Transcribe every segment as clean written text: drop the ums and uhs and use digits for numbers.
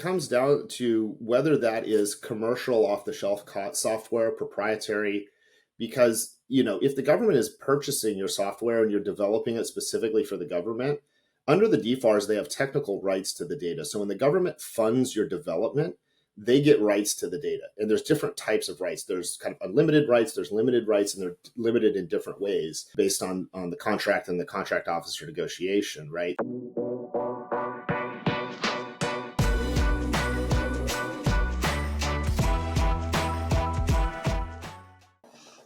comes down to whether that is commercial off-the-shelf software, proprietary, because, if the government is purchasing your software and you're developing it specifically for the government, under the DFARS, they have technical rights to the data. So when the government funds your development, they get rights to the data. And there's different types of rights. There's kind of unlimited rights, there's limited rights, and they're limited in different ways based on the contract and the contract officer negotiation, right?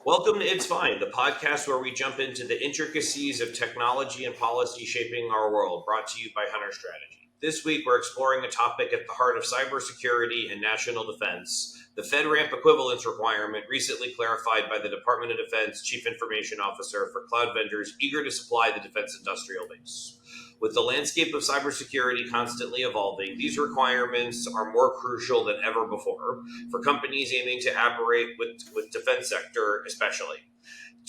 Welcome to It's Fine, the podcast where we jump into the intricacies of technology and policy shaping our world, brought to you by Hunter Strategy. This week, we're exploring a topic at the heart of cybersecurity and national defense, the FedRAMP Equivalence requirement recently clarified by the Department of Defense Chief Information Officer for cloud vendors eager to supply the defense industrial base. With the landscape of cybersecurity constantly evolving, these requirements are more crucial than ever before for companies aiming to operate with defense sector especially.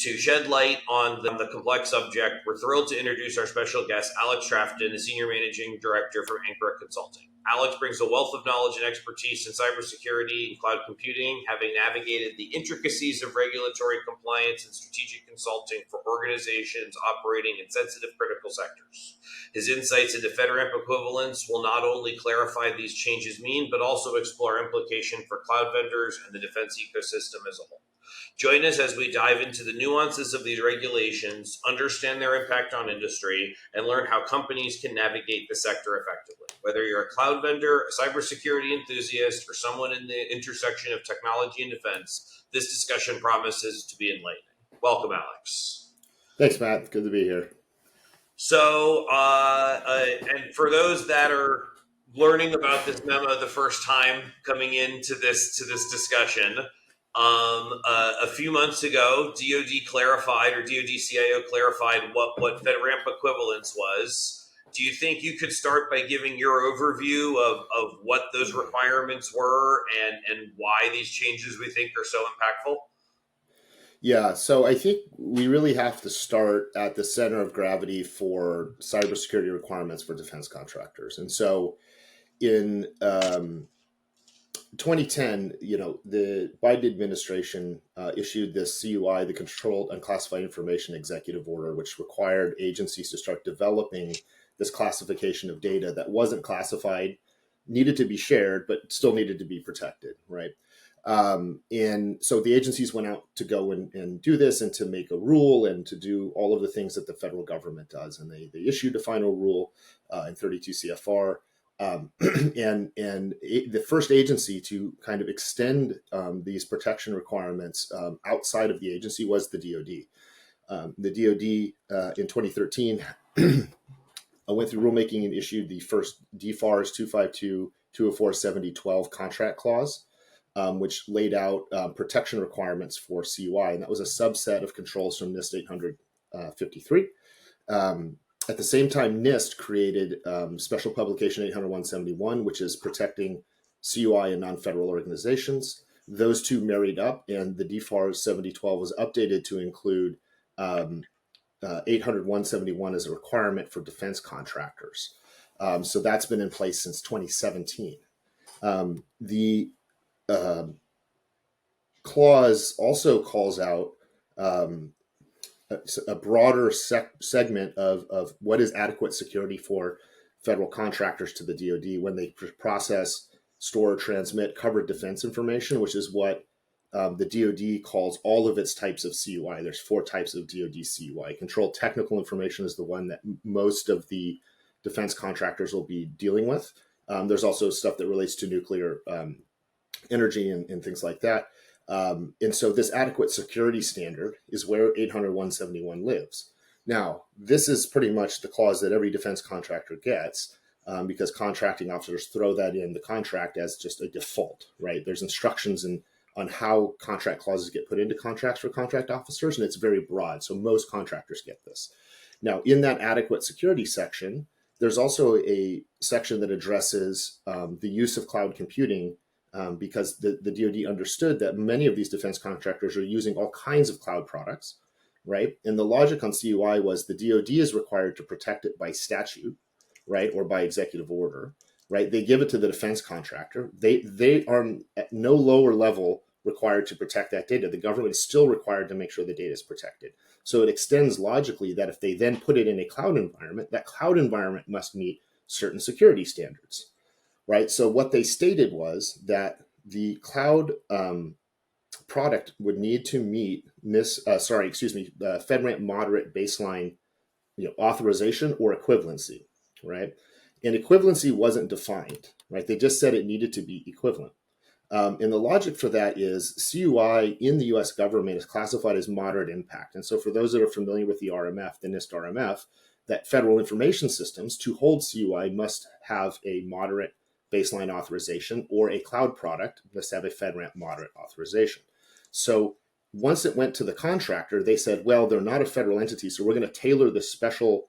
To shed light on the complex subject, we're thrilled to introduce our special guest, Alex Trafton, the Senior Managing Director from Ankura Consulting. Alex brings a wealth of knowledge and expertise in cybersecurity and cloud computing, having navigated the intricacies of regulatory compliance and strategic consulting for organizations operating in sensitive critical sectors. His insights into FedRAMP equivalence will not only clarify these changes mean, but also explore implication for cloud vendors and the defense ecosystem as a whole. Join us as we dive into the nuances of these regulations, understand their impact on industry, and learn how companies can navigate the sector effectively. Whether you're a cloud vendor, a cybersecurity enthusiast, or someone in the intersection of technology and defense, this discussion promises to be enlightening. Welcome, Alex. Thanks, Matt. Good to be here. So, and for those that are learning about this memo the first time coming into this discussion, a few months ago, DoD clarified, or DoD CIO clarified what FedRAMP equivalence was. Do you think you could start by giving your overview of what those requirements were and why these changes we think are so impactful? Yeah, so I think we really have to start at the center of gravity for cybersecurity requirements for defense contractors. And so in 2010, the Biden administration issued this CUI, the Controlled Unclassified Information Executive Order, which required agencies to start developing this classification of data that wasn't classified, needed to be shared, but still needed to be protected, right? And so the agencies went out to go and do this and to make a rule and to do all of the things that the federal government does. And they issued a final rule in 32 CFR. And the first agency to kind of extend these protection requirements outside of the agency was the DoD. The DoD in 2013 went through rulemaking and issued the first DFARS 252, 204, 7012 contract clause, which laid out protection requirements for CUI. And that was a subset of controls from NIST 853. At the same time, NIST created Special Publication 80171, which is protecting CUI and non-federal organizations. Those two married up, and the DFARS 7012 was updated to include 80171 as a requirement for defense contractors. So that's been in place since 2017. The clause also calls out a broader segment of what is adequate security for federal contractors to the DoD when they process, store, transmit covered defense information, which is what the DoD calls all of its types of CUI. There's 4 types of DoD CUI. Controlled technical information is the one that most of the defense contractors will be dealing with. There's also stuff that relates to nuclear energy and things like that. And so this adequate security standard is where 80171 lives. Now, this is pretty much the clause that every defense contractor gets because contracting officers throw that in the contract as just a default, right? There's instructions on how contract clauses get put into contracts for contract officers, and it's very broad. So most contractors get this. Now, in that adequate security section, there's also a section that addresses the use of cloud computing because the DoD understood that many of these defense contractors are using all kinds of cloud products, right? And the logic on CUI was the DoD is required to protect it by statute, right, or by executive order. right? They give it to the defense contractor. They are at no lower level required to protect that data. The government is still required to make sure the data is protected. So it extends logically that if they then put it in a cloud environment, that cloud environment must meet certain security standards, right? So what they stated was that the cloud product would need to meet FedRAMP moderate baseline, authorization or equivalency, right? And equivalency wasn't defined, right? They just said it needed to be equivalent. And the logic for that is CUI in the US government is classified as moderate impact. And so for those that are familiar with the RMF, the NIST RMF, that federal information systems to hold CUI must have a moderate baseline authorization, or a cloud product must have a FedRAMP moderate authorization. So once it went to the contractor, they said, well, they're not a federal entity, so we're going to tailor this special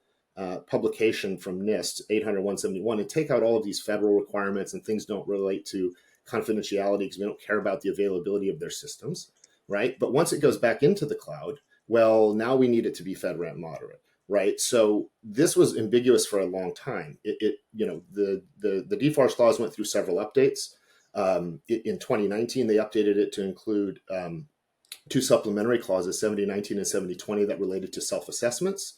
publication from NIST 800-171 and take out all of these federal requirements, and things don't relate to confidentiality because we don't care about the availability of their systems, right? But once it goes back into the cloud, well, now we need it to be FedRAMP moderate, right? So this was ambiguous for a long time. The DFARS clause went through several updates. In 2019, they updated it to include two supplementary clauses, 7019 and 7020, that related to self-assessments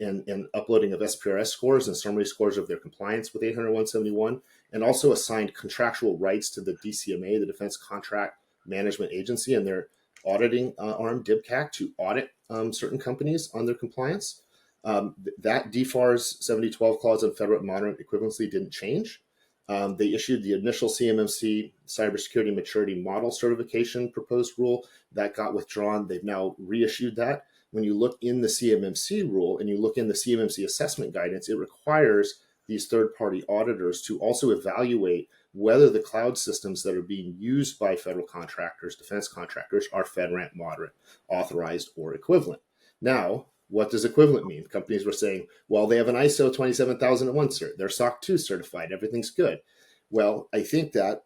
and uploading of SPRS scores and summary scores of their compliance with 800-171, and also assigned contractual rights to the DCMA, the Defense Contract Management Agency, and their auditing arm, DIBCAC, to audit certain companies on their compliance. That DFARS 7012 clause on FedRAMP moderate equivalency didn't change. They issued the initial CMMC cybersecurity maturity model certification proposed rule that got withdrawn. They've now reissued that. When you look in the CMMC rule and you look in the CMMC assessment guidance, it requires these third-party auditors to also evaluate whether the cloud systems that are being used by federal contractors, defense contractors, are FedRAMP moderate, authorized, or equivalent. Now, what does equivalent mean? Companies were saying, well, they have an ISO 27001 cert. They're SOC 2 certified. Everything's good. Well, I think that,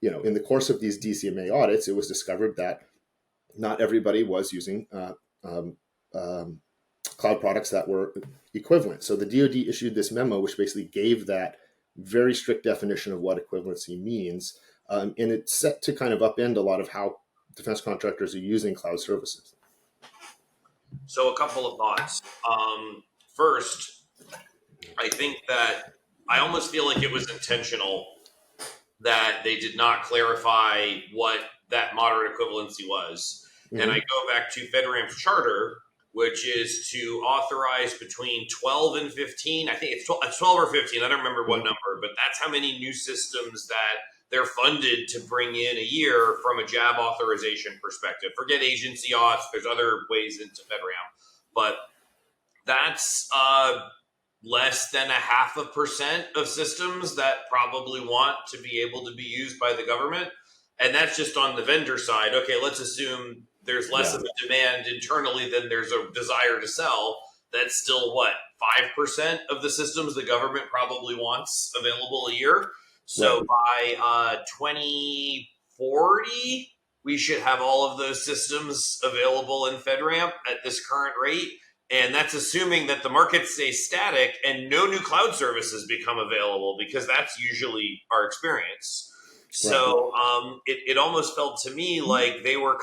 in the course of these DCMA audits, it was discovered that not everybody was using cloud products that were equivalent. So the DoD issued this memo, which basically gave that very strict definition of what equivalency means. And it's set to kind of upend a lot of how defense contractors are using cloud services. So a couple of thoughts. First, I think that I almost feel like it was intentional that they did not clarify what that moderate equivalency was. Mm-hmm. And I go back to FedRAMP's charter, which is to authorize between 12 and 15. I think it's 12 or 15. I don't remember what number, but that's how many new systems that they're funded to bring in a year from a JAB authorization perspective. Forget agency auths. There's other ways into FedRAMP, but that's less than 0.5% of systems that probably want to be able to be used by the government. And that's just on the vendor side. Okay, let's assume there's less of a demand internally than there's a desire to sell. That's still 5% of the systems the government probably wants available a year. So by 2040, we should have all of those systems available in FedRAMP at this current rate. And that's assuming that the market stays static and no new cloud services become available, because that's usually our experience. So it almost felt to me like they were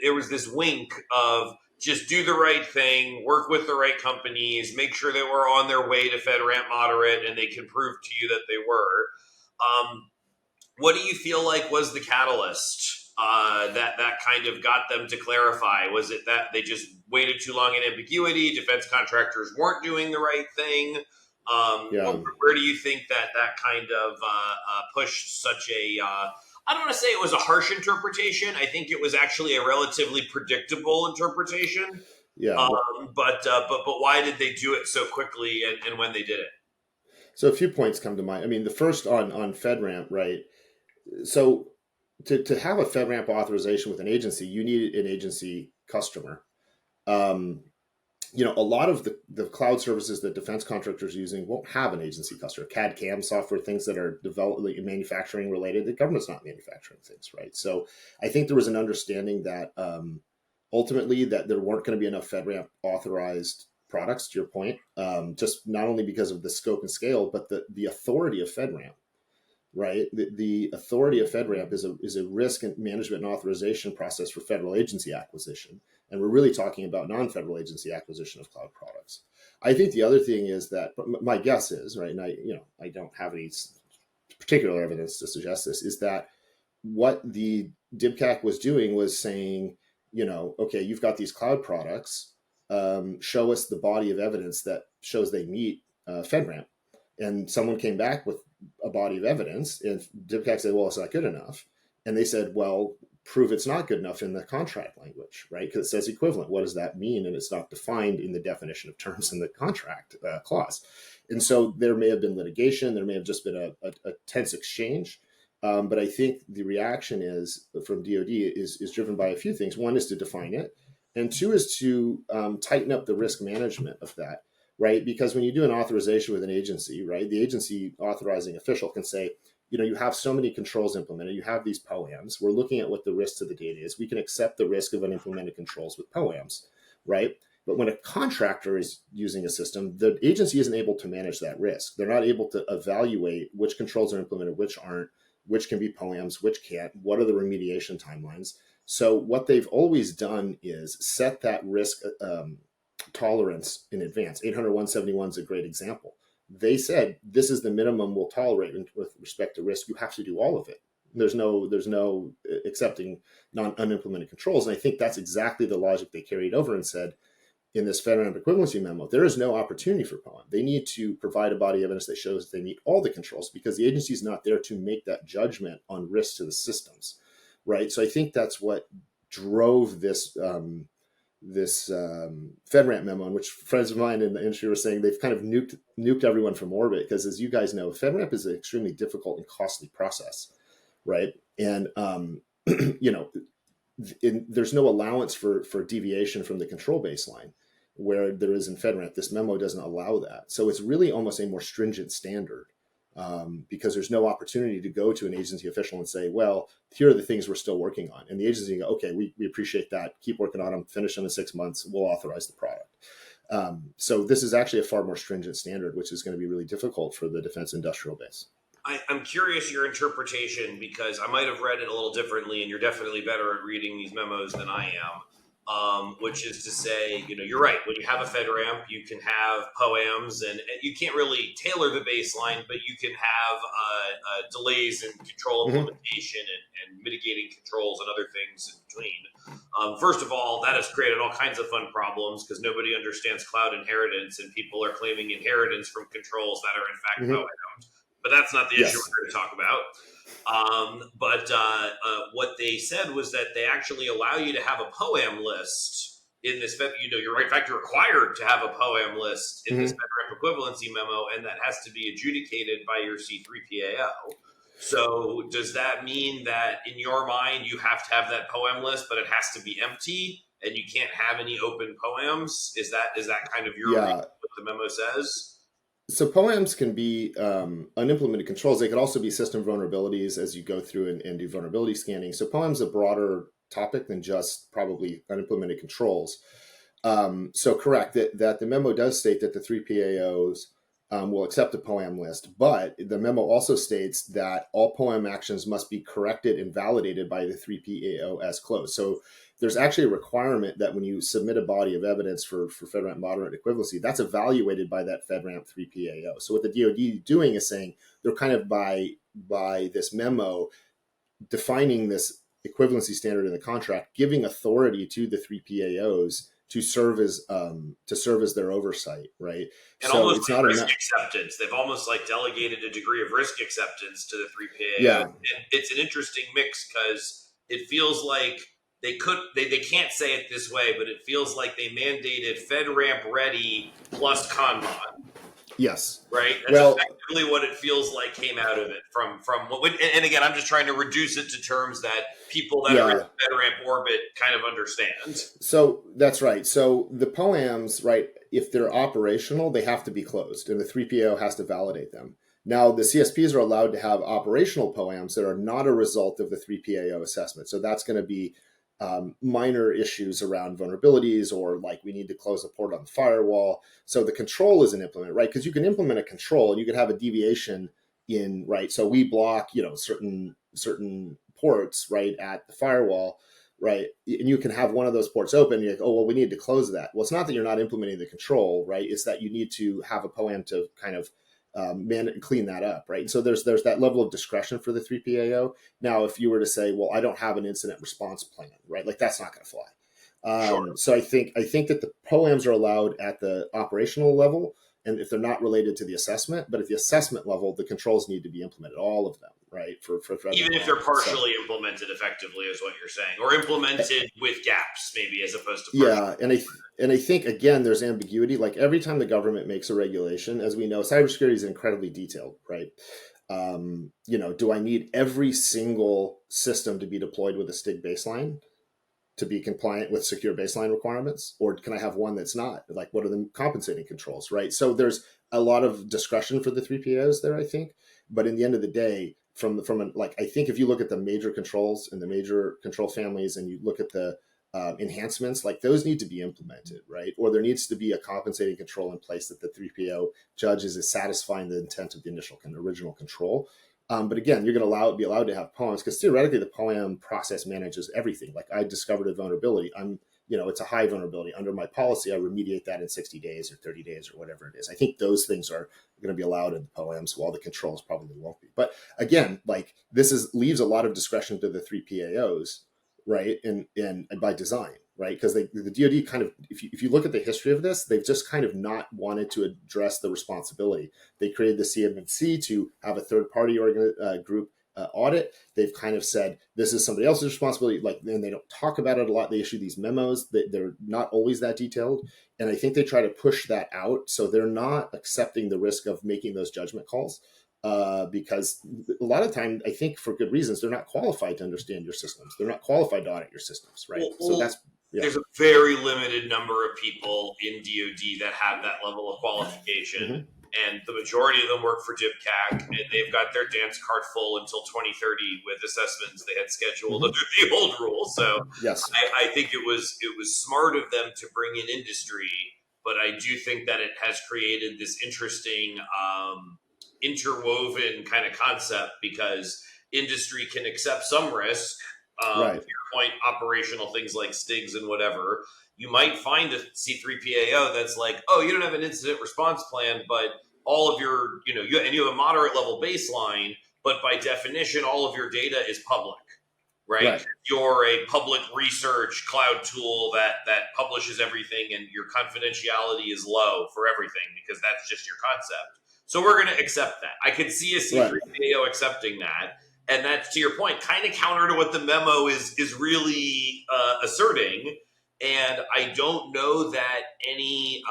there was this wink of just do the right thing, work with the right companies, make sure they were on their way to FedRAMP moderate and they can prove to you that they were. What do you feel like was the catalyst that kind of got them to clarify? Was it that they just waited too long in ambiguity? Defense contractors weren't doing the right thing? Where do you think that kind of pushed such a, I don't want to say it was a harsh interpretation. I think it was actually a relatively predictable interpretation. But why did they do it so quickly and when they did it? So a few points come to mind. I mean, the first on FedRAMP, right? So to have a FedRAMP authorization with an agency, you need an agency customer. A lot of the cloud services that defense contractors are using won't have an agency customer. CAD CAM software, things that are development manufacturing related, the government's not manufacturing things, right? So I think there was an understanding that ultimately that there weren't going to be enough FedRAMP authorized products, to your point, just not only because of the scope and scale, but the authority of FedRAMP. right? The authority of FedRAMP is a risk management and authorization process for federal agency acquisition. And we're really talking about non-federal agency acquisition of cloud products. I think the other thing is that my guess is, right, and I don't have any particular evidence to suggest this, is that what the DIBCAC was doing was saying, okay, you've got these cloud products, show us the body of evidence that shows they meet FedRAMP. And someone came back with a body of evidence, and DIBCAC said, well, it's not good enough. And they said, well, prove it's not good enough in the contract language, right? Because it says equivalent. What does that mean? And it's not defined in the definition of terms in the contract clause. And so there may have been litigation. There may have just been a tense exchange. But I think the reaction from DoD is driven by a few things. One is to define it, and two is to tighten up the risk management of that, right? Because when you do an authorization with an agency, right, the agency authorizing official can say, you have so many controls implemented, you have these POAMs, we're looking at what the risk to the data is. We can accept the risk of unimplemented controls with POAMs, right? But when a contractor is using a system, the agency isn't able to manage that risk. They're not able to evaluate which controls are implemented, which aren't, which can be POAMs, which can't, what are the remediation timelines. So what they've always done is set that risk tolerance in advance. 800-171 is a great example. They said, this is the minimum we'll tolerate with respect to risk. You have to do all of it. There's no accepting unimplemented controls. And I think that's exactly the logic they carried over and said, in this FedRAMP equivalency memo, there is no opportunity for POAM. They need to provide a body of evidence that shows they meet all the controls, because the agency is not there to make that judgment on risk to the systems, right? So I think that's what drove this FedRAMP memo, in which friends of mine in the industry were saying they've kind of nuked everyone from orbit, because as you guys know, FedRAMP is an extremely difficult and costly process, right? And there's no allowance for deviation from the control baseline, where there is in FedRAMP. This memo doesn't allow that. So it's really almost a more stringent standard, because there's no opportunity to go to an agency official and say, well, here are the things we're still working on. And the agency can go, okay, we appreciate that. Keep working on them. Finish them in 6 months. We'll authorize the product. So this is actually a far more stringent standard, which is going to be really difficult for the defense industrial base. I'm curious your interpretation, because I might have read it a little differently, and you're definitely better at reading these memos than I am, which is to say, you're right. When you have a FedRAMP, you can have POAMs, and you can't really tailor the baseline, but you can have delays in control implementation and mitigating controls and other things in between. First of all, that has created all kinds of fun problems, because nobody understands cloud inheritance, and people are claiming inheritance from controls that are in fact POAMs. But that's not the issue we're going to talk about. But what they said was that they actually allow you to have a POAM list in this. You're right. In fact, you're required to have a POAM list in this FedRAMP equivalency memo, and that has to be adjudicated by your C3PAO. So does that mean that in your mind you have to have that POAM list, but it has to be empty, and you can't have any open POAMs? Is that kind of your reading what the memo says? So POAMs can be unimplemented controls. They could also be system vulnerabilities as you go through and do vulnerability scanning. So POAMs is a broader topic than just probably unimplemented controls. So correct that the memo does state that the 3PAOs will accept a POAM list, but the memo also states that all POAM actions must be corrected and validated by the 3PAO as closed. So there's actually a requirement that when you submit a body of evidence for FedRAMP moderate equivalency, that's evaluated by that FedRAMP 3PAO. So what the DoD is doing is saying they're kind of by this memo defining this equivalency standard in the contract, giving authority to the 3PAOs to serve as their oversight, right? And so almost it's like not risk acceptance. They've almost like delegated a degree of risk acceptance to the 3PAO. Yeah. And it's an interesting mix, because it feels like they can't say it this way, but it feels like they mandated FedRAMP ready plus Kanban. Yes. Right. That's effectively what it feels like came out of it from what. And again, I'm just trying to reduce it to terms that people that are in the FedRAMP orbit kind of understand. So that's right. So the POAMs, right, if they're operational, they have to be closed, and the 3PAO has to validate them. Now, the CSPs are allowed to have operational POAMs that are not a result of the 3PAO assessment. So that's going to be minor issues around vulnerabilities, or like we need to close a port on the firewall. So the control isn't implemented, right? Because you can implement a control and you can have a deviation in, right? So we block, certain ports, right, at the firewall, right? And you can have one of those ports open. You're like, oh, well, we need to close that. Well, it's not that you're not implementing the control, right? It's that you need to have a POAM to kind of clean that up, right? And so there's that level of discretion for the 3PAO. Now, if you were to say, well, I don't have an incident response plan, right? Like that's not going to fly. Sure. So I think that the POAMs are allowed at the operational level, and if they're not related to the assessment, but at the assessment level, the controls need to be implemented, all of them, right? For even if they're partially implemented effectively, is what you're saying, or implemented with gaps, maybe as opposed to yeah, and I think again, there's ambiguity. Like every time the government makes a regulation, as we know, cybersecurity is incredibly detailed, right? Do I need every single system to be deployed with a STIG baseline to be compliant with secure baseline requirements, or can I have one that's not? Like, what are the compensating controls, right? So there's a lot of discretion for the 3PAOs there, I think. But in the end of the day, I think if you look at the major controls and the major control families, and you look at the enhancements, like those need to be implemented, right? Or there needs to be a compensating control in place that the 3PAO judges is satisfying the intent of the original control. But again, you're going to be allowed to have POAMs because theoretically the POAM process manages everything. Like I discovered a vulnerability. It's a high vulnerability. Under my policy, I remediate that in 60 days or 30 days or whatever it is. I think those things are going to be allowed in the POAMs, while the controls probably won't be. But again, like leaves a lot of discretion to the 3PAOs, right? And by design, right? Because the DoD kind of, if you look at the history of this, they've just kind of not wanted to address the responsibility. They created the CMMC to have a third-party group audit. They've kind of said this is somebody else's responsibility. Like, and they don't talk about it a lot. They issue these memos. They're not always that detailed, and I think they try to push that out. So they're not accepting the risk of making those judgment calls. Because a lot of time, I think for good reasons, they're not qualified to understand your systems. They're not qualified to audit your systems, right? There's a very limited number of people in DoD that have that level of qualification, and the majority of them work for DIB and they've got their dance card full until 2030 with assessments they had scheduled under the old rules. So yes, I think it was smart of them to bring in industry, but I do think that it has created this interesting interwoven kind of concept, because industry can accept some risk. right. To your point, operational things like STIGs and whatever. You might find a C3PAO that's like, oh, you don't have an incident response plan, but all of your, you have a moderate level baseline, but by definition, all of your data is public, right? You're a public research cloud tool that publishes everything, and your confidentiality is low for everything because that's just your concept. So we're going to accept that. I could see a C3PAO accepting that. And that's, to your point, kind of counter to what the memo is really asserting. And I don't know that any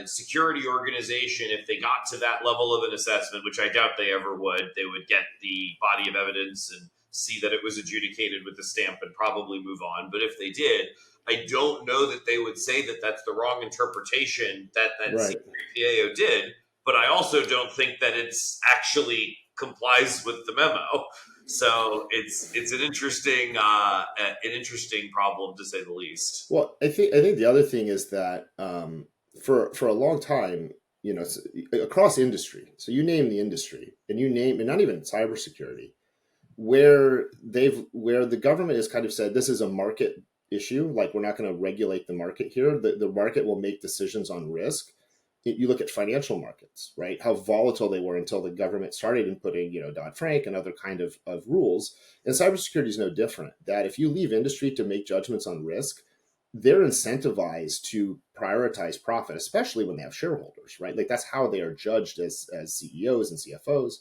security organization, if they got to that level of an assessment, which I doubt they ever would, they would get the body of evidence and see that it was adjudicated with the stamp and probably move on. But if they did, I don't know that they would say that that's the wrong interpretation that C3PAO did. But I also don't think that it's actually complies with the memo. So it's an interesting problem, to say the least. Well, I think the other thing is that for a long time, across industry. So you name the industry, and not even cybersecurity, where the government has kind of said this is a market issue. Like, we're not going to regulate the market here. The market will make decisions on risk. You look at financial markets, right? How volatile they were until the government started inputting, Dodd-Frank and other kind of rules. And cybersecurity is no different. That if you leave industry to make judgments on risk, they're incentivized to prioritize profit, especially when they have shareholders, right? Like that's how they are judged as CEOs and CFOs.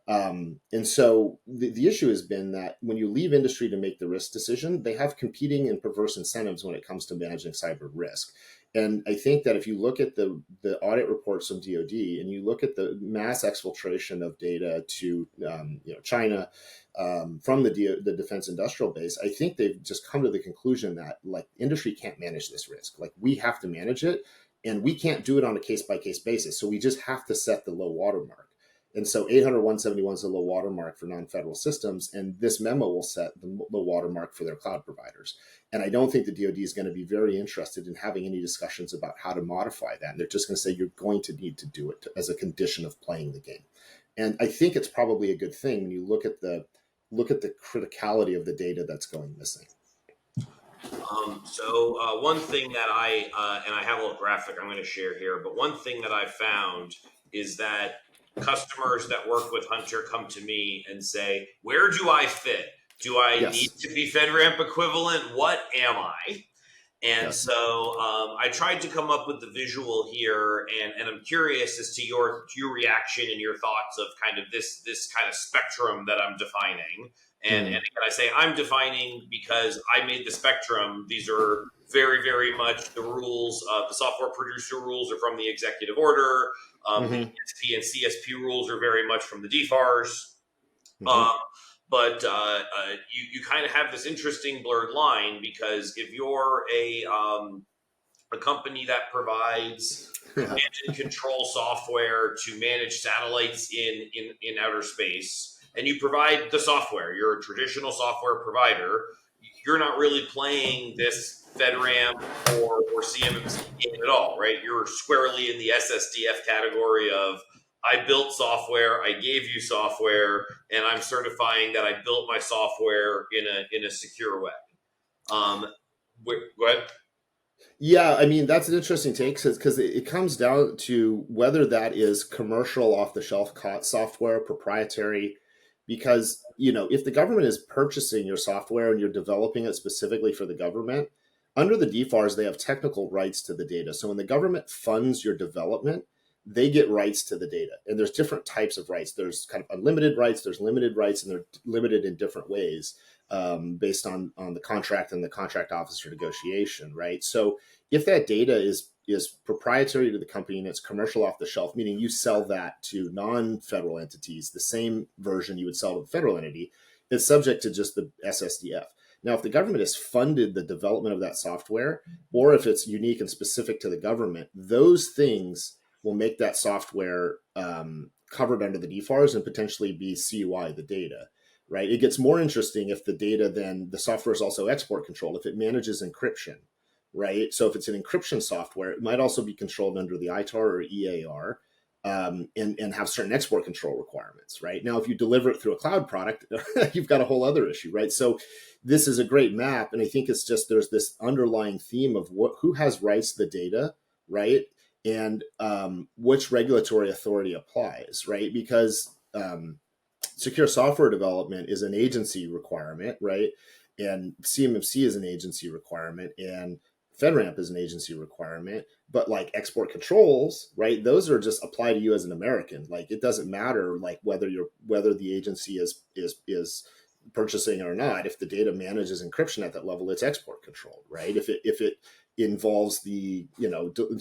And so the issue has been that when you leave industry to make the risk decision, they have competing and perverse incentives when it comes to managing cyber risk. And I think that if you look at the audit reports from DoD, and you look at the mass exfiltration of data to China from the defense industrial base, I think they've just come to the conclusion that like industry can't manage this risk. Like we have to manage it, and we can't do it on a case by case basis. So we just have to set the low water mark. And so 800-171 is the low watermark for non-federal systems, and this memo will set the low watermark for their cloud providers. And I don't think the DoD is going to be very interested in having any discussions about how to modify that. And they're just going to say you're going to need to do it as a condition of playing the game. And I think it's probably a good thing when you look at the criticality of the data that's going missing. One thing that and I have a little graphic I'm going to share here, but one thing that I found is that customers that work with Hunter come to me and say, where do I fit? Do I need Yes. to be FedRAMP equivalent? What am I? And Yes. so I tried to come up with the visual here, and I'm curious as to your reaction and your thoughts of kind of this kind of spectrum that I'm defining. And again, I say I'm defining because I made the spectrum. These are very, very much the rules. The software producer rules are from the executive order. The ESP and CSP rules are very much from the DFARS. You kind of have this interesting blurred line, because if you're a company that provides command and control software to manage satellites in outer space, and you provide the software, you're a traditional software provider, you're not really playing this FedRAMP or CMMC game at all, right? You're squarely in the SSDF category of, I built software, I gave you software, and I'm certifying that I built my software in a secure way. Go ahead. Yeah, I mean, that's an interesting take, because it comes down to whether that is commercial off-the-shelf software, proprietary, because, if the government is purchasing your software and you're developing it specifically for the government, under the DFARS, they have technical rights to the data. So when the government funds your development, they get rights to the data. And there's different types of rights. There's kind of unlimited rights, there's limited rights, and they're limited in different ways, based on the contract and the contract officer negotiation, right? So if that data is proprietary to the company and it's commercial off the shelf, meaning you sell that to non-federal entities, the same version you would sell to the federal entity, it's subject to just the SSDF. Now, if the government has funded the development of that software, or if it's unique and specific to the government, those things will make that software covered under the DFARS and potentially be CUI the data, right? It gets more interesting if the data, then the software is also export controlled, if it manages encryption, right? So if it's an encryption software, it might also be controlled under the ITAR or EAR, and have certain export control requirements, right? Now, if you deliver it through a cloud product, you've got a whole other issue, right? So this is a great map, and I think it's just there's this underlying theme of who has rights to the data, right? And which regulatory authority applies, right? Because secure software development is an agency requirement, right? And CMMC is an agency requirement, and FedRAMP is an agency requirement. But like export controls, right? Those are just apply to you as an American. Like it doesn't matter like whether the agency is purchasing or not. If the data manages encryption at that level, it's export controlled, right? If it involves the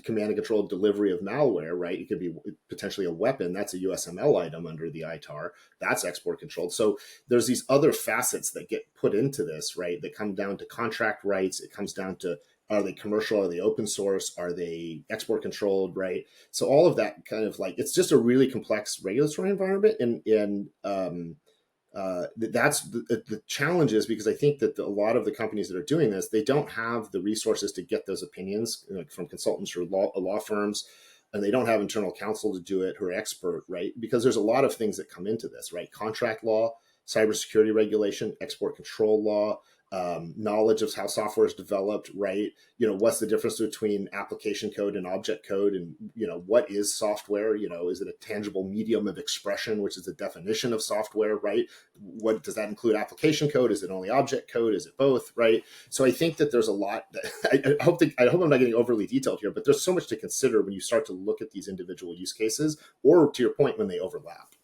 command and control delivery of malware, right? It could be potentially a weapon. That's a USML item under the ITAR. That's export controlled. So there's these other facets that get put into this, right? That come down to contract rights. It comes down to, are they commercial? Are they open source? Are they export controlled, right? So all of that kind of like, it's just a really complex regulatory environment. And that's the challenge, is because I think that a lot of the companies that are doing this, they don't have the resources to get those opinions from consultants or law firms, and they don't have internal counsel to do it who are expert, right? Because there's a lot of things that come into this, right? Contract law, cybersecurity regulation, export control law, knowledge of how software is developed, right? What's the difference between application code and object code, and what is software? Is it a tangible medium of expression, which is the definition of software, right? What does that include? Application code? Is it only object code? Is it both, right? So I think that there's a lot that I hope I'm not getting overly detailed here, but there's so much to consider when you start to look at these individual use cases, or to your point, when they overlap.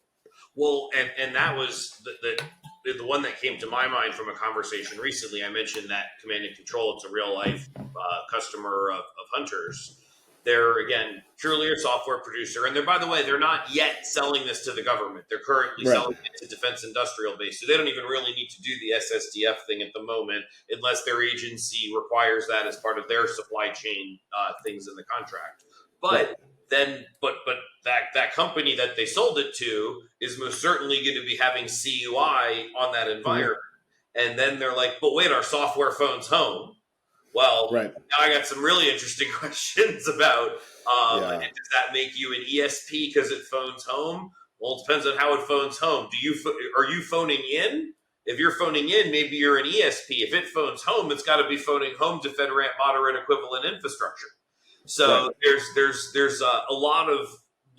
Well, and that was the one that came to my mind from a conversation recently. I mentioned that command and control, it's a real life customer of Hunter's. They're, again, purely a software producer. And by the way, they're not yet selling this to the government. They're currently selling it to defense industrial base. So they don't even really need to do the SSDF thing at the moment, unless their agency requires that as part of their supply chain things in the contract. But that company that they sold it to is most certainly going to be having CUI on that environment. And then they're like, but wait, our software phone's home. Well, now I got some really interesting questions about, does that make you an ESP because it phones home? Well, it depends on how it phones home. Are you phoning in? If you're phoning in, maybe you're an ESP. If it phones home, it's got to be phoning home to FedRAMP moderate equivalent infrastructure. So Right. there's a lot of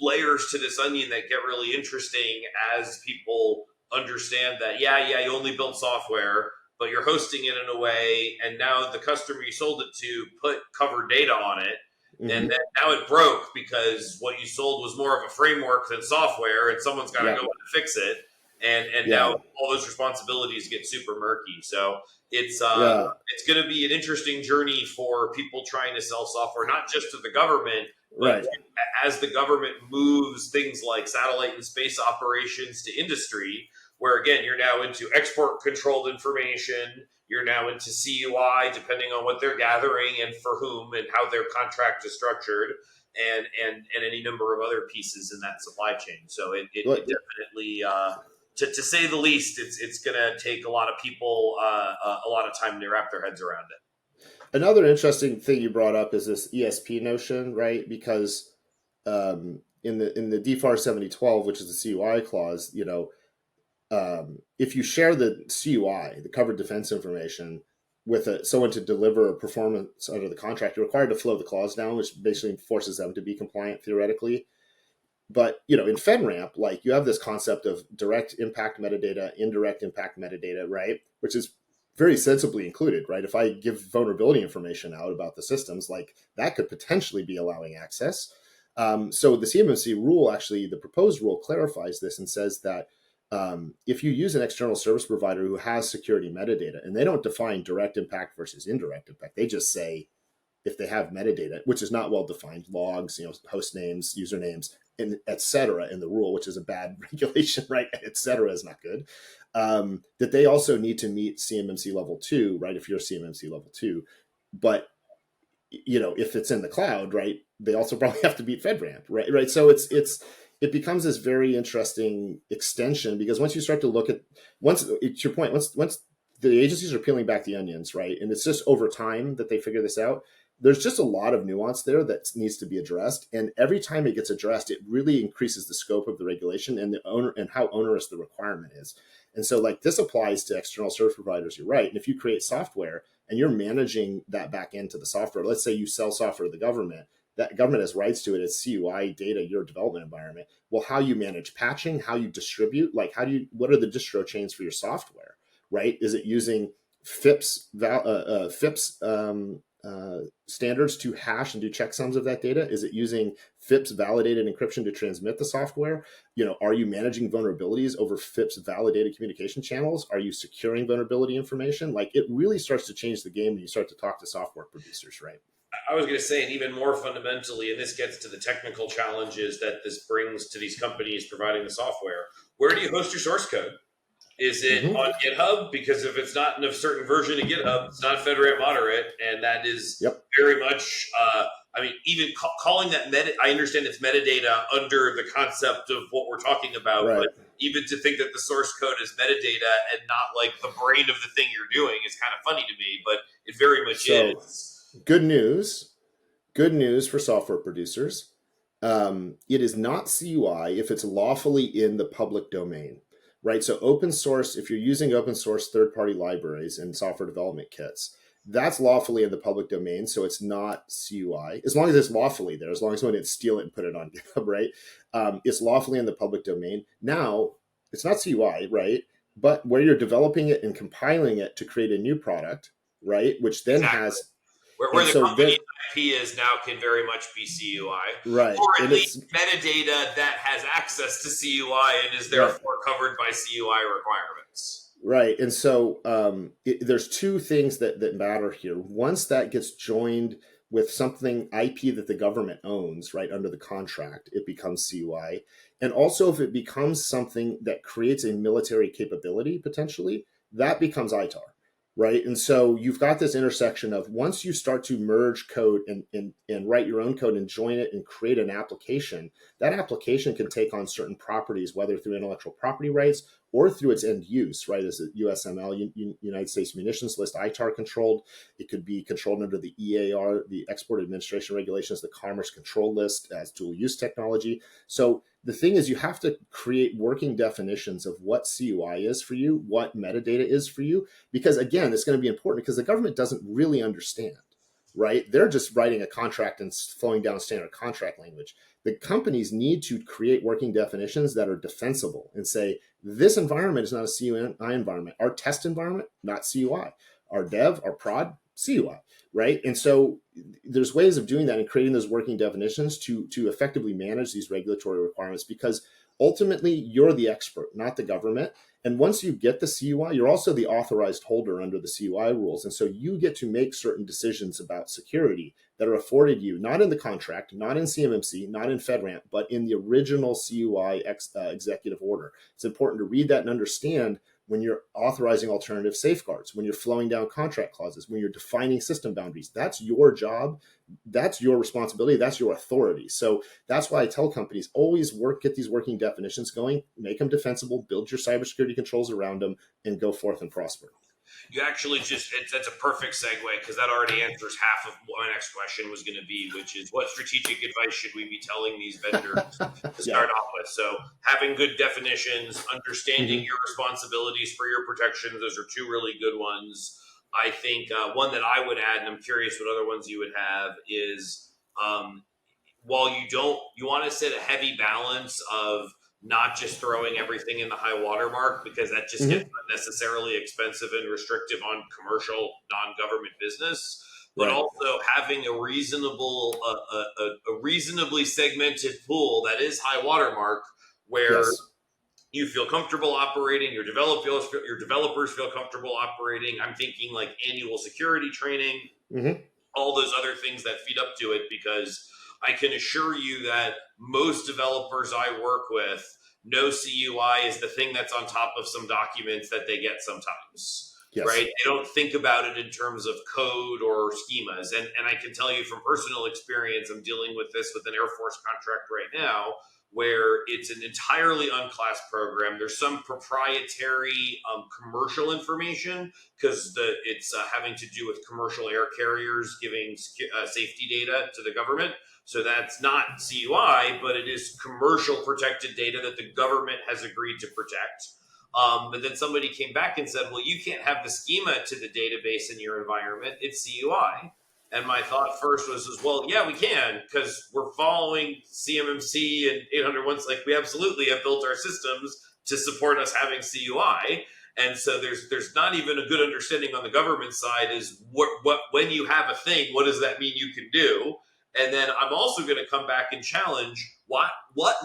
layers to this onion that get really interesting as people understand that you only build software, but you're hosting it in a way, and now the customer you sold it to put covered data on it, Mm-hmm. and then now it broke because what you sold was more of a framework than software, and someone's got to go in and fix it, and now all those responsibilities get super murky. So it's going to be an interesting journey for people trying to sell software, not just to the government, but as the government moves things like satellite and space operations to industry, where again, you're now into export controlled information, you're now into CUI, depending on what they're gathering and for whom and how their contract is structured, and any number of other pieces in that supply chain. So it definitely, to say the least, it's going to take a lot of people a lot of time to wrap their heads around it. Another interesting thing you brought up is this ESP notion, right? Because in the DFAR 7012, which is the CUI clause, if you share the CUI, the covered defense information, with someone to deliver a performance under the contract, you're required to flow the clause down, which basically forces them to be compliant theoretically. But in FedRAMP, like, you have this concept of direct impact metadata, indirect impact metadata, right? Which is very sensibly included, right? If I give vulnerability information out about the systems, like, that could potentially be allowing access. So the CMMC rule, actually, the proposed rule clarifies this and says that if you use an external service provider who has security metadata, and they don't define direct impact versus indirect impact, they just say if they have metadata, which is not well defined, logs, host names, usernames, and et cetera in the rule, which is a bad regulation, right? Et cetera is not good. That they also need to meet CMMC level 2, right? If you're CMMC level 2, but if it's in the cloud, right, they also probably have to meet FedRAMP, right? So it becomes this very interesting extension, because once you start to look at, it's your point, once the agencies are peeling back the onions, right, and it's just over time that they figure this out, there's just a lot of nuance there that needs to be addressed. And every time it gets addressed, it really increases the scope of the regulation and the owner and how onerous the requirement is. And so, like, this applies to external service providers, you're right. And if you create software and you're managing that back end to the software, let's say you sell software to the government, that government has rights to it as CUI data, your development environment. Well, how you manage patching, how you distribute, like, what are the distro chains for your software, right? Is it using FIPS standards to hash and do checksums of that data? Is it using FIPS validated encryption to transmit the software? Are you managing vulnerabilities over FIPS validated communication channels? Are you securing vulnerability information? Like, it really starts to change the game when you start to talk to software producers, right? I was going to say, and even more fundamentally, and this gets to the technical challenges that this brings to these companies providing the software, where do you host your source code? Is it on GitHub? Because if it's not in a certain version of GitHub, it's not FedRAMP moderate, and that is very much. Even calling that I understand it's metadata under the concept of what we're talking about, right. But even to think that the source code is metadata and not like the brain of the thing you're doing is kind of funny to me, but it very much is. Good news for software producers. It is not CUI if it's lawfully in the public domain. Right. So open source, if you're using open source third-party libraries and software development kits, that's lawfully in the public domain. So it's not CUI, as long as it's lawfully there, as long as someone didn't steal it and put it on GitHub, right? It's lawfully in the public domain. Now, it's not CUI, right? But where you're developing it and compiling it to create a new product, right? Which then has... Where the company IP is now can very much be CUI. Right. Or at least metadata that has access to CUI and is therefore covered by CUI requirements. Right. And so there's two things that matter here. Once that gets joined with something IP that the government owns, right, under the contract, it becomes CUI. And also, if it becomes something that creates a military capability, potentially, that becomes ITAR. Right. And so you've got this intersection of, once you start to merge code and write your own code and join it and create an application, that application can take on certain properties, whether through intellectual property rights or through its end use, right? As a USML, United States Munitions List, ITAR controlled. It could be controlled under the EAR, the Export Administration Regulations, the Commerce Control List as dual use technology. So the thing is, you have to create working definitions of what CUI is for you, what metadata is for you, because again, it's going to be important because the government doesn't really understand, right? They're just writing a contract and flowing down standard contract language. The companies need to create working definitions that are defensible and say, this environment is not a CUI environment. Our test environment, not CUI. Our dev, our prod, CUI, right? And so there's ways of doing that and creating those working definitions to effectively manage these regulatory requirements, because ultimately you're the expert, not the government. And once you get the CUI, you're also the authorized holder under the CUI rules. And so you get to make certain decisions about security that are afforded you, not in the contract, not in CMMC, not in FedRAMP, but in the original CUI executive order. It's important to read that and understand when you're authorizing alternative safeguards, when you're flowing down contract clauses, when you're defining system boundaries. That's your job. That's your responsibility. That's your authority. So that's why I tell companies, always get these working definitions going, make them defensible, build your cybersecurity controls around them, and go forth and prosper. You actually that's a perfect segue, because that already answers half of what my next question was going to be, which is what strategic advice should we be telling these vendors to start off with? So having good definitions, understanding your responsibilities for your protections, those are two really good ones. I think one that I would add, and I'm curious what other ones you would have, is while you want to set a heavy balance of not just throwing everything in the high water mark, because that just gets unnecessarily expensive and restrictive on commercial non-government business, but also having a reasonable, a reasonably segmented pool that is high water mark, where you feel comfortable operating, your developers feel comfortable operating. I'm thinking like annual security training, all those other things that feed up to it, because I can assure you that most developers I work with know CUI is the thing that's on top of some documents that they get sometimes, right? They don't think about it in terms of code or schemas. And I can tell you from personal experience, I'm dealing with this with an Air Force contract right now, where it's an entirely unclassed program. There's some proprietary commercial information, because it's having to do with commercial air carriers giving safety data to the government. So that's not CUI, but it is commercial protected data that the government has agreed to protect. But then somebody came back and said, well, you can't have the schema to the database in your environment. It's CUI. And my thought first was, well, yeah, we can, because we're following CMMC and 801. Like, we absolutely have built our systems to support us having CUI. And so there's not even a good understanding on the government side is what when you have a thing, what does that mean you can do? And then I'm also going to come back and challenge what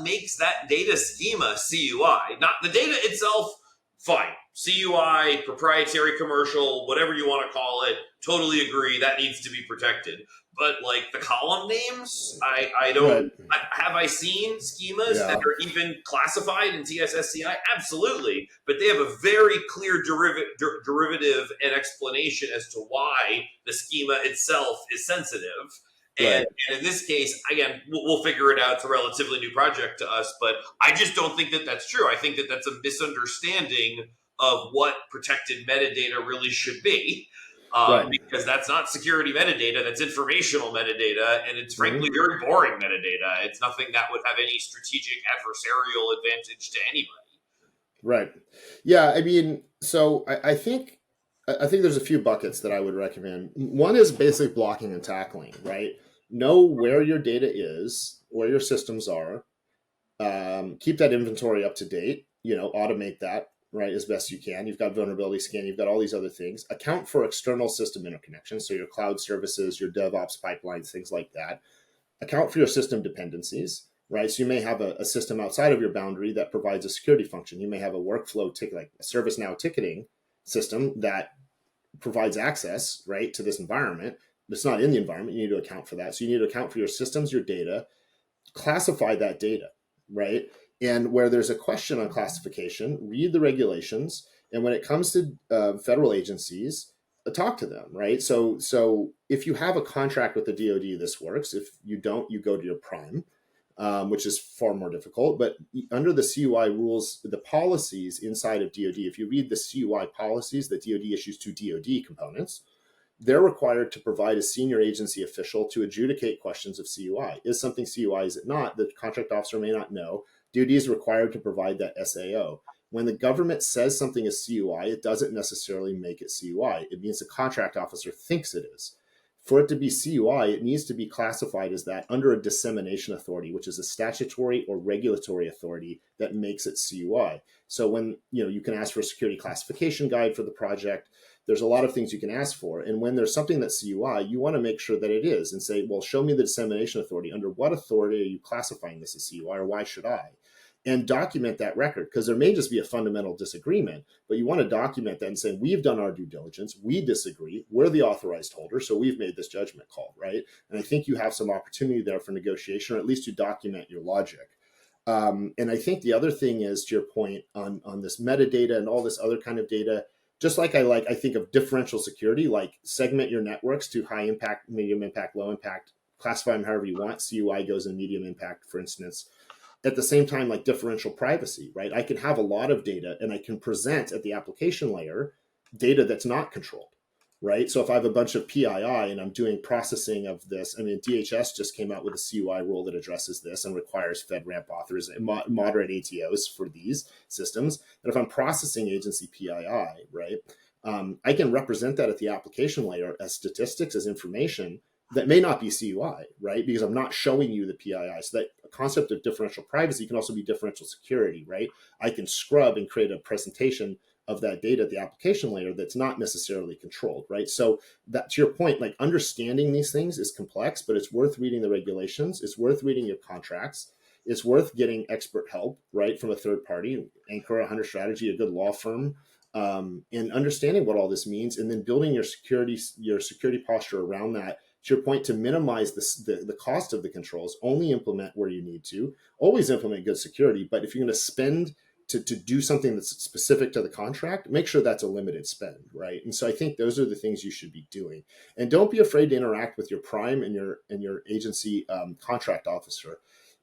makes that data schema CUI. Not the data itself, fine. CUI, proprietary, commercial, whatever you want to call it, totally agree that needs to be protected. But like the column names, I don't. Have I seen schemas that are even classified in TSSCI? Absolutely, but they have a very clear derivative and explanation as to why the schema itself is sensitive. And in this case, again, we'll figure it out. It's a relatively new project to us, but I just don't think that that's true. I think that that's a misunderstanding of what protected metadata really should be, because that's not security metadata. That's informational metadata, and it's frankly very boring metadata. It's nothing that would have any strategic adversarial advantage to anybody. Right. Yeah. I mean, so I think there's a few buckets that I would recommend. One is basic blocking and tackling, right? Know where your data is, where your systems are, keep that inventory up to date, automate that, right, as best you can. You've got vulnerability scan, you've got all these other things. Account for external system interconnections, so your cloud services, your DevOps pipelines, things like that. Account for your system dependencies, right? So you may have a system outside of your boundary that provides a security function. You may have a workflow ticket, like a ServiceNow ticketing system that provides access, right, to this environment. It's not in the environment. You need to account for that. So you need to account for your systems, your data, classify that data, right? And where there's a question on classification, read the regulations. And when it comes to federal agencies, talk to them, right? So if you have a contract with the DoD, this works. If you don't, you go to your prime. which is far more difficult. But under the CUI rules, the policies inside of DoD, if you read the CUI policies that DoD issues to DoD components, they're required to provide a senior agency official to adjudicate questions of CUI. Is something CUI, is it not? The contract officer may not know. DoD is required to provide that SAO. When the government says something is CUI, it doesn't necessarily make it CUI. It means the contract officer thinks it is. For it to be CUI, it needs to be classified as that under a dissemination authority, which is a statutory or regulatory authority that makes it CUI. So when you can ask for a security classification guide for the project, there's a lot of things you can ask for. And when there's something that's CUI, you want to make sure that it is and say, well, show me the dissemination authority. Under what authority are you classifying this as CUI, or why should I? And document that record, because there may just be a fundamental disagreement, but you want to document that and say, we've done our due diligence, we disagree, we're the authorized holder, so we've made this judgment call, right? And I think you have some opportunity there for negotiation, or at least to document your logic. And I think the other thing is, to your point on this metadata and all this other kind of data, just like I think of differential security, like segment your networks to high impact, medium impact, low impact, classify them however you want. CUI goes in medium impact, for instance. At the same time, like differential privacy, right? I can have a lot of data and I can present at the application layer data that's not controlled, right? So if I have a bunch of PII and I'm doing processing of this, I mean, DHS just came out with a CUI rule that addresses this and requires FedRAMP authors and moderate ATOs for these systems. And if I'm processing agency PII, right, I can represent that at the application layer as statistics, as information that may not be CUI, right? Because I'm not showing you the PII. So that concept of differential privacy can also be differential security, right? I can scrub and create a presentation of that data at the application layer that's not necessarily controlled, right? So that, to your point, like understanding these things is complex, but it's worth reading the regulations. It's worth reading your contracts. It's worth getting expert help, right, from a third party, Ankura, Hunter Strategy, a good law firm, and understanding what all this means, and then building your security posture around that. To your point, to minimize the cost of the controls, only implement where you need to, always implement good security. But if you're going to spend to do something that's specific to the contract, make sure that's a limited spend, right? And so I think those are the things you should be doing. And don't be afraid to interact with your prime and your agency contract officer.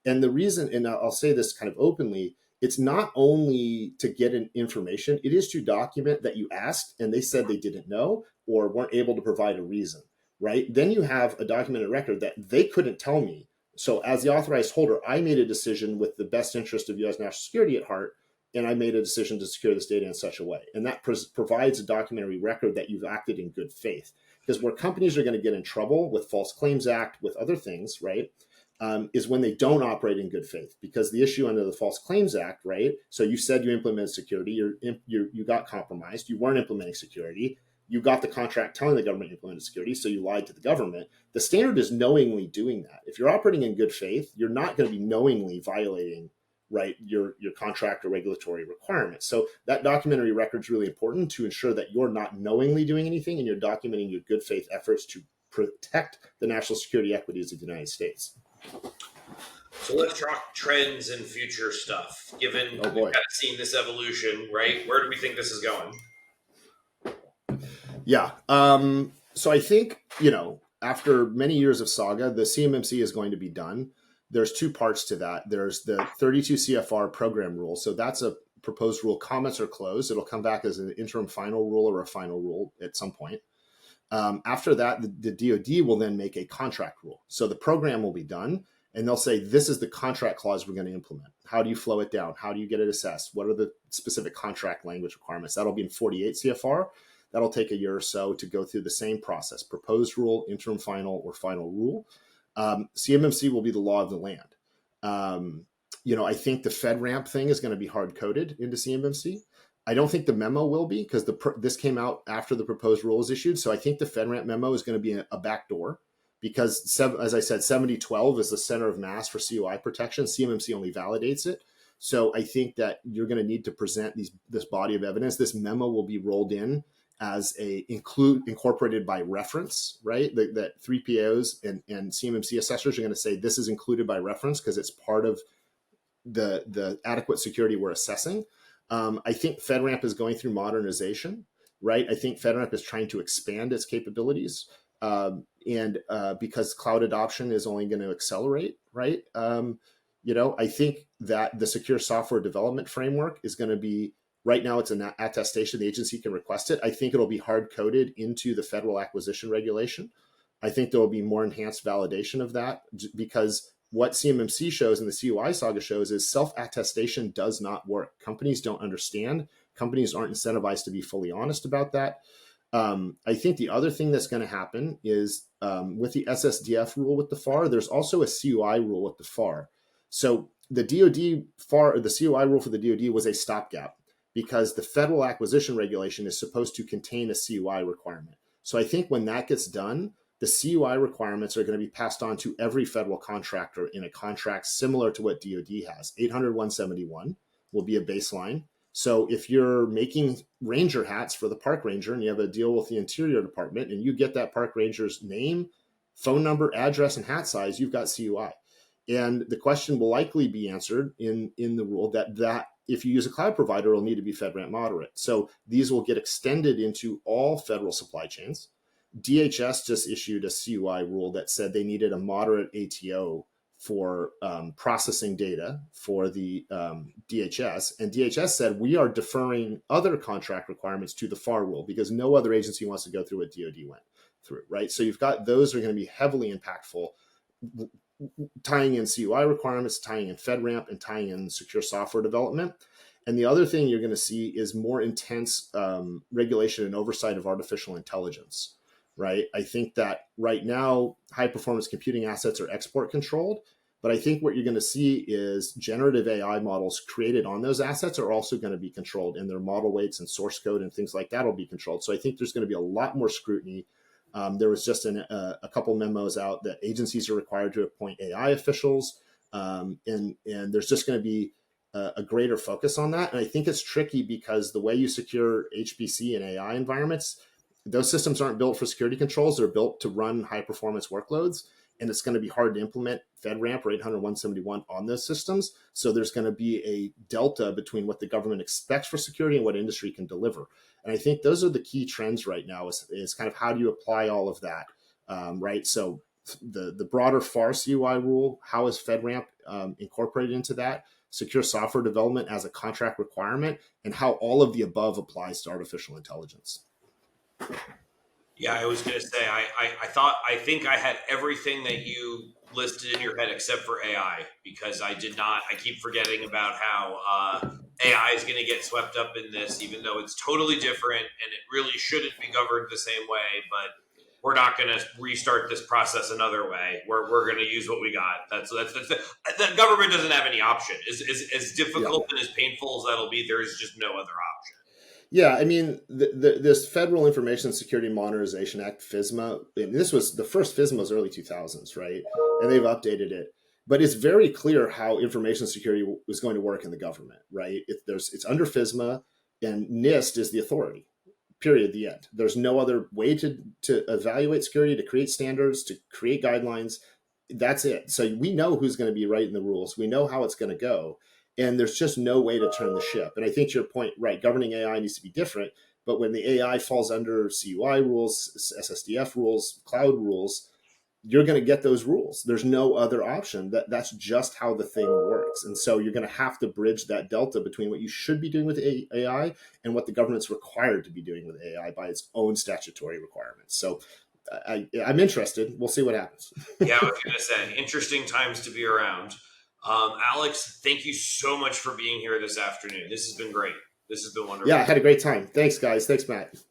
And the reason, and I'll say this kind of openly, it's not only to get an information, it is to document that you asked and they said they didn't know or weren't able to provide a reason. Right? Then you have a documented record that they couldn't tell me. So as the authorized holder, I made a decision with the best interest of U.S. national security at heart, and I made a decision to secure this data in such a way. And that provides a documentary record that you've acted in good faith. Because where companies are going to get in trouble with False Claims Act, with other things, right, is when they don't operate in good faith. Because the issue under the False Claims Act, right, so you said you implemented security, you got compromised, you weren't implementing security, you got the contract telling the government you implemented security, so you lied to the government. The standard is knowingly doing that. If you're operating in good faith, you're not going to be knowingly violating, right, your contract or regulatory requirements. So that documentary record is really important to ensure that you're not knowingly doing anything and you're documenting your good faith efforts to protect the national security equities of the United States. So let's talk trends and future stuff. Given we've kind of seen this evolution, right? Where do we think this is going? Yeah. So I think, after many years of saga, the CMMC is going to be done. There's two parts to that. There's the 32 CFR program rule. So that's a proposed rule. Comments are closed. It'll come back as an interim final rule or a final rule at some point. After that, the DoD will then make a contract rule. So the program will be done. And they'll say, this is the contract clause we're going to implement. How do you flow it down? How do you get it assessed? What are the specific contract language requirements? That'll be in 48 CFR. That'll take a year or so to go through the same process, proposed rule, interim final, or final rule. CMMC will be the law of the land. I think the FedRAMP thing is going to be hard-coded into CMMC. I don't think the memo will be, because this came out after the proposed rule was issued. So I think the FedRAMP memo is going to be a backdoor, because, as I said, 7012 is the center of mass for CUI protection. CMMC only validates it. So I think that you're going to need to present this body of evidence. This memo will be rolled in as incorporated by reference, right? That 3POs and CMMC assessors are going to say this is included by reference because it's part of the adequate security we're assessing. I think FedRAMP is going through modernization, right? I think FedRAMP is trying to expand its capabilities, and because cloud adoption is only going to accelerate, right? I think that the secure software development framework is going to be, right now it's an attestation, the agency can request it. I think it'll be hard coded into the federal acquisition regulation. I think there will be more enhanced validation of that, because what CMMC shows and the CUI saga shows is self-attestation does not work. Companies don't understand. Companies aren't incentivized to be fully honest about that. I think the other thing that's going to happen is with the SSDF rule with the FAR, there's also a CUI rule with the FAR. So the DoD FAR, or the CUI rule for the DoD, was a stopgap because the federal acquisition regulation is supposed to contain a CUI requirement. So I think when that gets done, the CUI requirements are going to be passed on to every federal contractor in a contract similar to what DoD has. 800-171 will be a baseline. So if you're making ranger hats for the park ranger and you have a deal with the Interior Department and you get that park ranger's name, phone number, address, and hat size, you've got CUI. And the question will likely be answered in the rule that if you use a cloud provider, it'll need to be FedRAMP moderate. So these will get extended into all federal supply chains. DHS just issued a CUI rule that said they needed a moderate ATO for processing data for the DHS. And DHS said, we are deferring other contract requirements to the FAR rule because no other agency wants to go through what DoD went through, right? So you've got those are going to be heavily impactful, tying in CUI requirements, tying in FedRAMP, and tying in secure software development. And the other thing you're going to see is more intense regulation and oversight of artificial intelligence, right? I think that right now, high performance computing assets are export controlled, but I think what you're going to see is generative AI models created on those assets are also going to be controlled, and their model weights and source code and things like that will be controlled. So I think there's going to be a lot more scrutiny. There was just a couple memos out that agencies are required to appoint AI officials, and there's just going to be a greater focus on that. And I think it's tricky because the way you secure HPC and AI environments, those systems aren't built for security controls. They're built to run high performance workloads. And it's going to be hard to implement FedRAMP or 800-171 on those systems. So there's going to be a delta between what the government expects for security and what industry can deliver. And I think those are the key trends right now is kind of how do you apply all of that, right? So the broader FAR CUI rule, how is FedRAMP incorporated into that? Secure software development as a contract requirement, and how all of the above applies to artificial intelligence. Yeah, I was going to say, I think I had everything that you listed in your head except for AI, because I did not. I keep forgetting about how AI is going to get swept up in this, even though it's totally different and it really shouldn't be governed the same way. But we're not going to restart this process another way. We're going to use what we got. The government doesn't have any option. As difficult and as painful as that'll be, there is just no other option. Yeah, I mean, this Federal Information Security Modernization Act, FISMA, and this was the first FISMA was early 2000s, right? And they've updated it. But it's very clear how information security is going to work in the government, right? It's under FISMA, and NIST is the authority, period, the end. There's no other way to evaluate security, to create standards, to create guidelines. That's it. So we know who's going to be writing the rules. We know how it's going to go. And there's just no way to turn the ship. And I think to your point, right, governing AI needs to be different. But when the AI falls under CUI rules, SSDF rules, cloud rules, you're going to get those rules. There's no other option. That's just how the thing works. And so you're going to have to bridge that delta between what you should be doing with AI and what the government's required to be doing with AI by its own statutory requirements. So I'm interested. We'll see what happens. Yeah, I was going to say, interesting times to be around. Alex, thank you so much for being here this afternoon. This has been great. This has been wonderful. Yeah, I had a great time. Thanks, guys. Thanks, Matt.